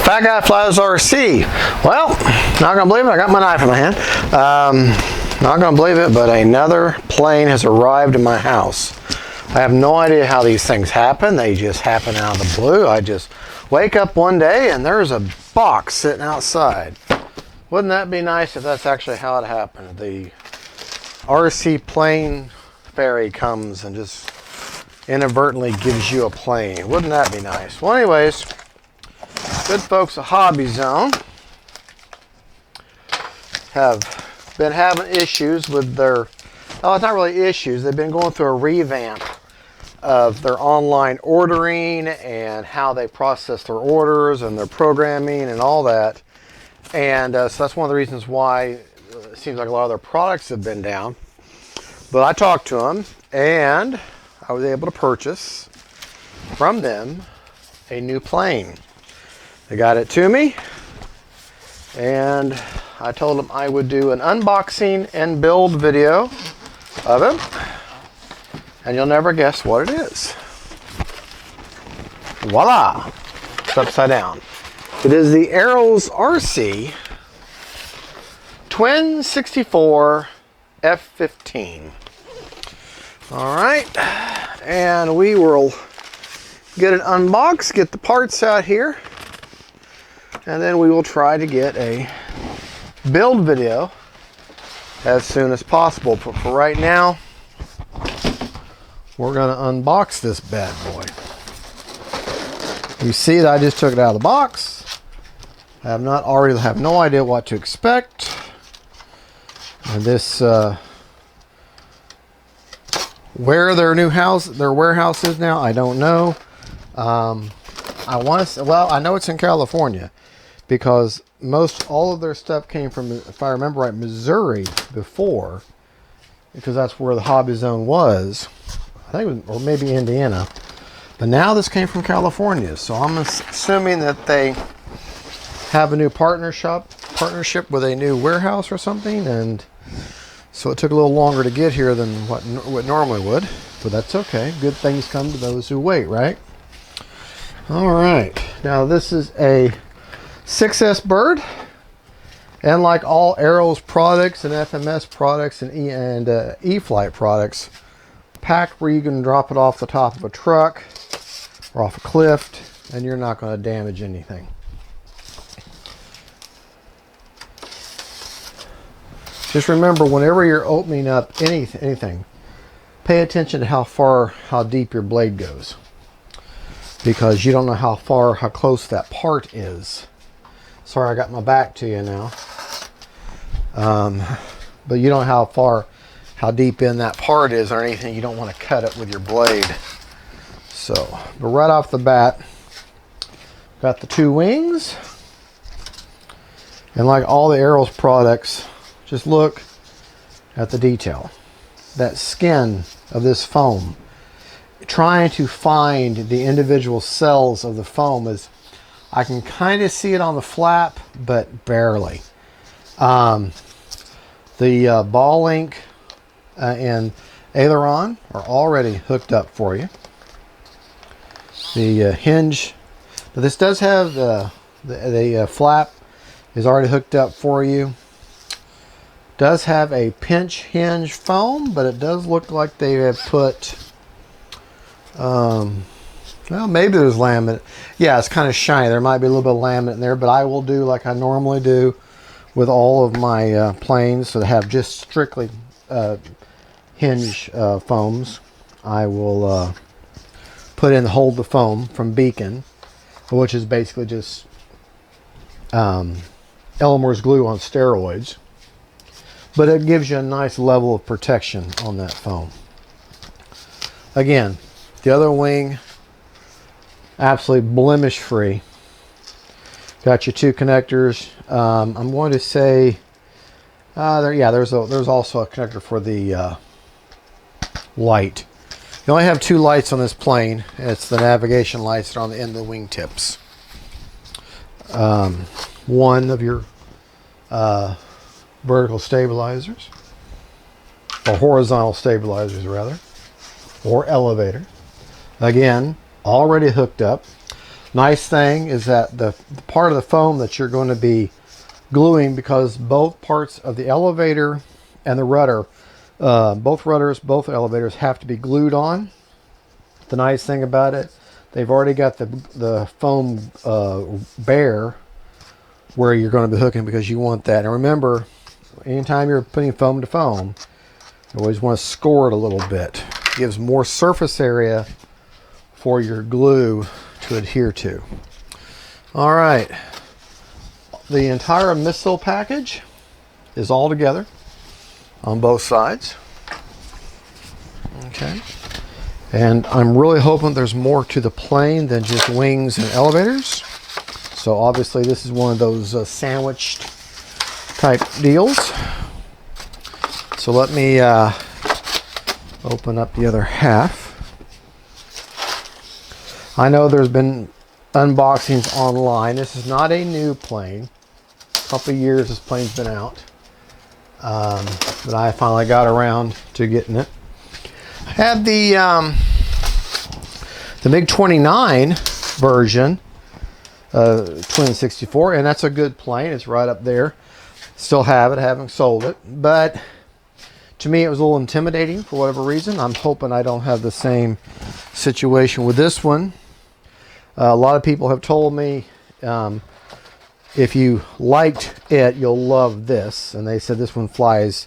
Fat Guy Flies RC. Well, not gonna believe it. I got my knife in my hand. Not gonna believe it, but another plane has arrived in my house. I have no idea how these things happen. They just happen out of the blue. I just wake up one day and there's a box sitting outside. Wouldn't that be nice if that's actually how it happened? The RC plane ferry comes and just inadvertently gives you a plane. Wouldn't that be nice? Well, anyways, good folks at Hobby Zone have been having issues with their, oh, it's not really issues. They've been going through a revamp of their online ordering and how they process their orders and their programming and all that. And so that's one of the reasons why it seems like a lot of their products have been down. But I talked to them and I was able to purchase from them a new plane. They got it to me and I told them I would do an unboxing and build video of it. And you'll never guess what it is. Voila! It's upside down. It is the Arrows RC Twin 64 F-15. All right, and we will get it unboxed, get the parts out here, and then we will try to get a build video as soon as possible. But for right now, we're going to unbox this bad boy. You see that I just took it out of the box. I have no idea what to expect. And this, where their warehouse is now, I don't know. I want to say, well, I know it's in California because all of their stuff came from, if I remember right, Missouri before, because that's where the Hobby Zone was. I think it was, or maybe Indiana. But now this came from California, so I'm assuming that they have a new partnership with a new warehouse or something, and so it took a little longer to get here than what normally would, but that's okay. Good things come to those who wait, right? All right, now this is a 6S bird, and like all Arrows products and FMS products and E-Flight products, packed where you can drop it off the top of a truck or off a cliff, and you're not going to damage anything. Just remember, whenever you're opening up anything, pay attention to how deep your blade goes, because you don't know how close that part is. Sorry, I got my back to you now. But you don't know how deep in that part is or anything. You don't want to cut it with your blade. So, but right off the bat, got the two wings, and like all the Arrows products, just look at the detail. That skin of this foam. Trying to find the individual cells of the foam is, I can kind of see it on the flap, but barely. The ball link and aileron are already hooked up for you. The hinge, this does have the flap is already hooked up for you. Does have a pinch hinge foam, but it does look like they have put, well, maybe there's laminate. Yeah, it's kind of shiny. There might be a little bit of laminate in there, but I will do like I normally do with all of my planes that have just strictly hinge foams. I will hold the foam from Beacon, which is basically just Elmer's glue on steroids. But it gives you a nice level of protection on that foam. Again, the other wing, absolutely blemish free. Got your two connectors. I'm going to say, there's also a connector for the light. You only have two lights on this plane. It's the navigation lights that are on the end of the wingtips. One of your vertical stabilizers, or horizontal stabilizers rather, or elevator. Again, already hooked up. Nice thing is that the part of the foam that you're going to be gluing, because both parts of the elevator and the rudder, both rudders, both elevators have to be glued on. The nice thing about it, they've already got the foam bare where you're going to be hooking, because you want that. And remember, anytime you're putting foam to foam, you always want to score it a little bit. It gives more surface area for your glue to adhere to. All right, the entire missile package is all together on both sides. Okay, and I'm really hoping there's more to the plane than just wings and elevators. So obviously this is one of those sandwiched type deals. So let me open up the other half. I know there's been unboxings online. This is not a new plane. A couple of years this plane's been out. But I finally got around to getting it. I had the MiG-29 version, Twin 64, and that's a good plane. It's right up there. Still have it, haven't sold it. But to me, it was a little intimidating for whatever reason. I'm hoping I don't have the same situation with this one. A lot of people have told me if you liked it, you'll love this. And they said this one flies,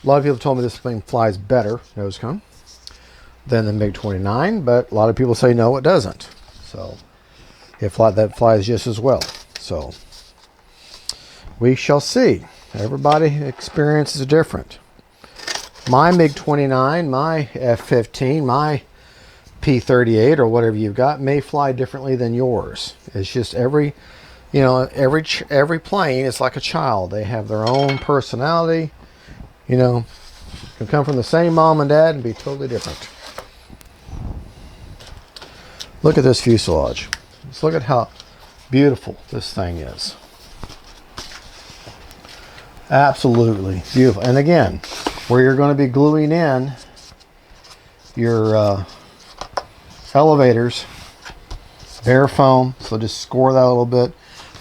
a lot of people told me this thing flies better, nose cone, than the MiG-29. But a lot of people say no, it doesn't. So that flies just as well. So we shall see. Everybody's experience is different. My MiG-29, my F-15, my P-38, or whatever you've got, may fly differently than yours. It's just every plane is like a child. They have their own personality. You know, can come from the same mom and dad and be totally different. Look at this fuselage. Just look at how beautiful this thing is. Absolutely beautiful. And again, where you're going to be gluing in your elevators, bare foam, so just score that a little bit.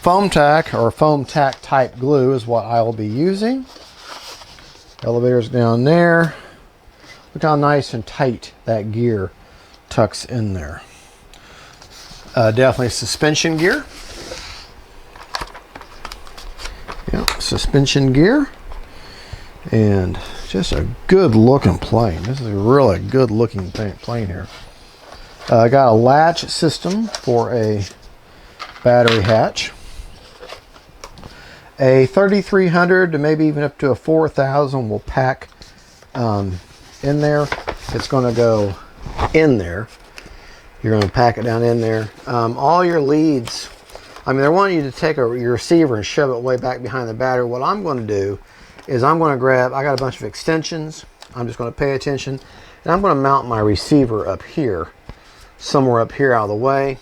Foam tack or foam tack type glue is what I will be using. Elevators down there. Look how nice and tight that gear tucks in there. Definitely suspension gear. Yeah, suspension gear. And just a good looking plane. This is a really good looking plane here. Got a latch system for a battery hatch. A 3300 to maybe even up to a 4000 will pack in there. It's going to go in there. You're going to pack it down in there. All your leads, I mean, they're wanting you to take your receiver and shove it way back behind the battery. What I'm going to do is I'm going to grab, I got a bunch of extensions. I'm just going to pay attention. And I'm going to mount my receiver up here, somewhere up here out of the way.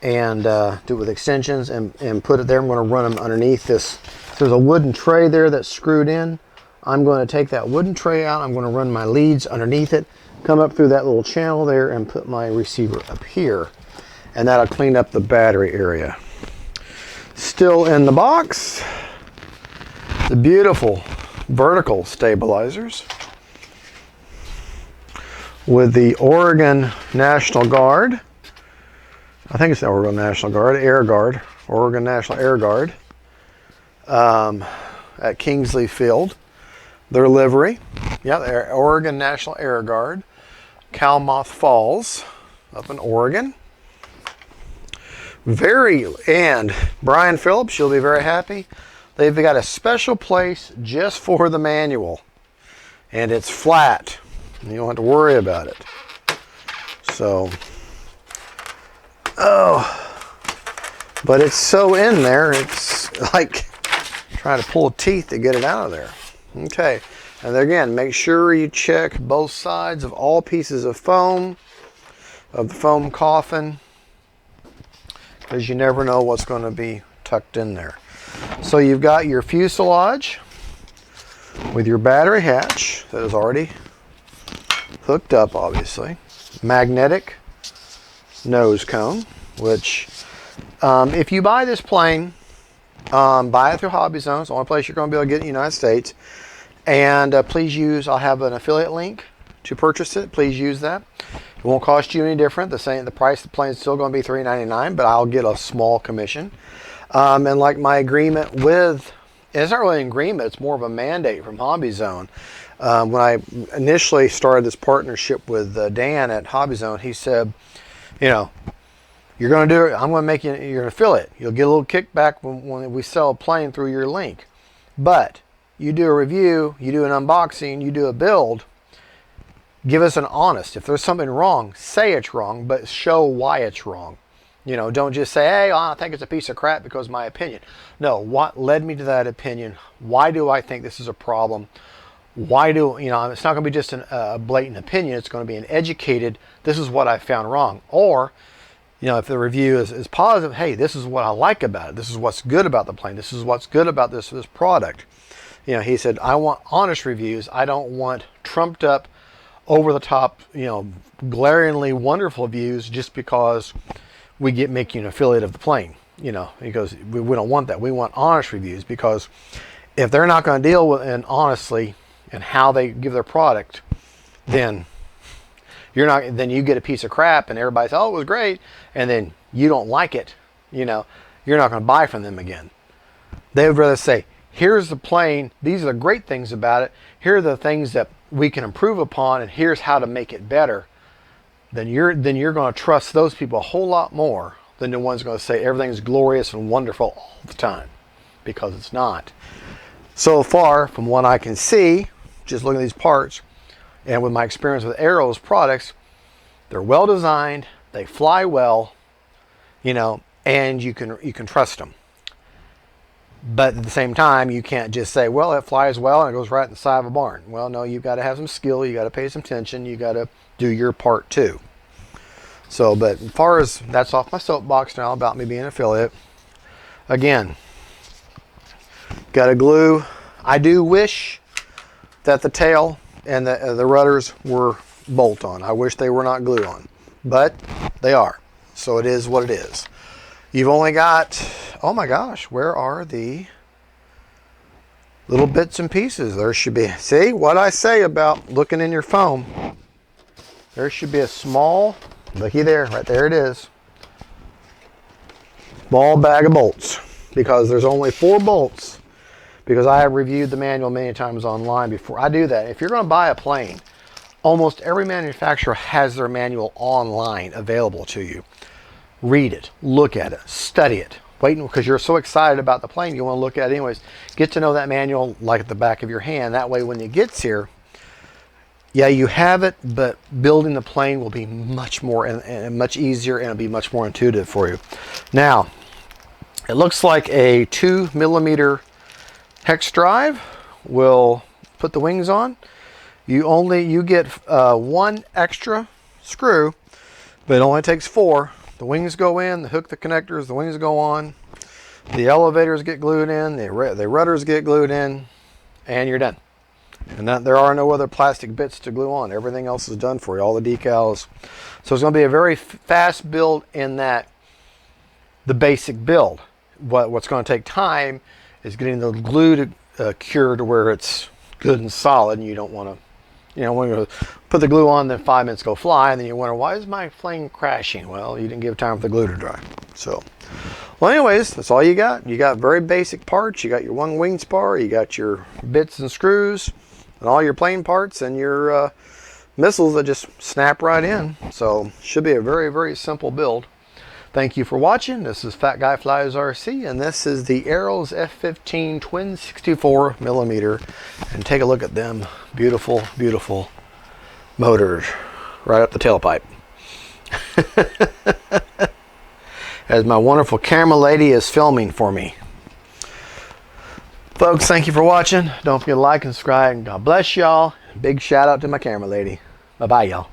And do it with extensions and put it there. I'm going to run them underneath this. There's a wooden tray there that's screwed in. I'm going to take that wooden tray out. I'm going to run my leads underneath it, come up through that little channel there and put my receiver up here. And that'll clean up the battery area. Still in the box, the beautiful vertical stabilizers with the Oregon National Guard. I think it's the Oregon National Guard, Air Guard, Oregon National Air Guard at Kingsley Field. Their livery, yeah, the Oregon National Air Guard, Kalmoth Falls up in Oregon. And Brian Phillips, you'll be very happy. They've got a special place just for the manual, and it's flat. You don't have to worry about it. So, but it's so in there, it's like trying to pull teeth to get it out of there. Okay, and again, make sure you check both sides of all pieces of foam, of the foam coffin, because you never know what's going to be tucked in there. So you've got your fuselage with your battery hatch that is already hooked up, obviously. Magnetic nose cone. which if you buy this plane, buy it through Hobby Zone. It's the only place you're going to be able to get it in the United States. And please use, I'll have an affiliate link to purchase it. Please use that. It won't cost you any different. The price of the plane is still going to be $3.99, but I'll get a small commission. And like my agreement with, it's not really an agreement, it's more of a mandate from Hobby Zone. When I initially started this partnership with Dan at Hobby Zone, he said, you know, you're going to do it, I'm going to make you, you're an affiliate. You'll get a little kickback when we sell a plane through your link. But you do a review, you do an unboxing, you do a build, give us an honest. If there's something wrong, say it's wrong, but show why it's wrong. You know, don't just say, hey, I think it's a piece of crap because of my opinion. No, what led me to that opinion? Why do I think this is a problem? Why do, you know, it's not going to be just a blatant opinion. It's going to be an educated, this is what I found wrong. Or, you know, if the review is positive, hey, this is what I like about it. This is what's good about the plane. This is what's good about this product. You know, he said, I want honest reviews. I don't want trumped up, over the top, you know, glaringly wonderful views just because we make you an affiliate of the plane. You know, he goes, we don't want that. We want honest reviews, because if they're not going to deal with and honestly and how they give their product, then you're not. Then you get a piece of crap, and everybody says, "Oh, it was great," and then you don't like it. You know, you're not going to buy from them again. They would rather say, here's the plane, these are the great things about it, here are the things that we can improve upon, and here's how to make it better. Then you're going to trust those people a whole lot more than the ones going to say everything's glorious and wonderful all the time, because it's not. So far, from what I can see, just looking at these parts, and with my experience with Aero's products, they're well designed, they fly well, you know, and you can trust them. But at the same time, you can't just say, well, it flies well and it goes right in the side of a barn. Well, no, you've got to have some skill. You got to pay some attention. You got to do your part too. So, but as far as that's off my soapbox now about me being an affiliate. Again, got to glue. I do wish that the tail and the rudders were bolt on. I wish they were not glue on, but they are. So it is what it is. You've only got, oh my gosh, where are the little bits and pieces? There should be, see what I say about looking in your phone. There should be a small, looky there, right there it is. Small bag of bolts, because there's only 4 bolts, because I have reviewed the manual many times online before. I do that. If you're going to buy a plane, almost every manufacturer has their manual online available to you. Read it, look at it, study it. Wait, because you're so excited about the plane, you want to look at it anyways. Get to know that manual like at the back of your hand. That way when it gets here, yeah, you have it, but building the plane will be much more and much easier, and it'll be much more intuitive for you. Now, it looks like a 2mm hex drive will put the wings on. You get 1 extra screw, but it only takes 4. The wings go in, the hook, the connectors, the wings go on, the elevators get glued in, the rudders get glued in, and you're done. And there are no other plastic bits to glue on. Everything else is done for you, all the decals. So it's going to be a very fast build in that, the basic build. What's going to take time is getting the glue to cure to where it's good and solid, and you don't want to, you know, when you put the glue on, then 5 minutes go fly, and then you wonder, why is my plane crashing? Well, you didn't give time for the glue to dry. So, well, anyways, that's all you got. You got very basic parts. You got your 1 wing spar, you got your bits and screws, and all your plane parts, and your missiles that just snap right in. So, should be a very, very simple build. Thank you for watching. This is Fat Guy Flies RC, and this is the Aero's F-15 twin 64mm. And take a look at them beautiful, beautiful motors right up the tailpipe. As my wonderful camera lady is filming for me. Folks, thank you for watching. Don't forget to like and subscribe, and God bless y'all. Big shout out to my camera lady. Bye-bye, y'all.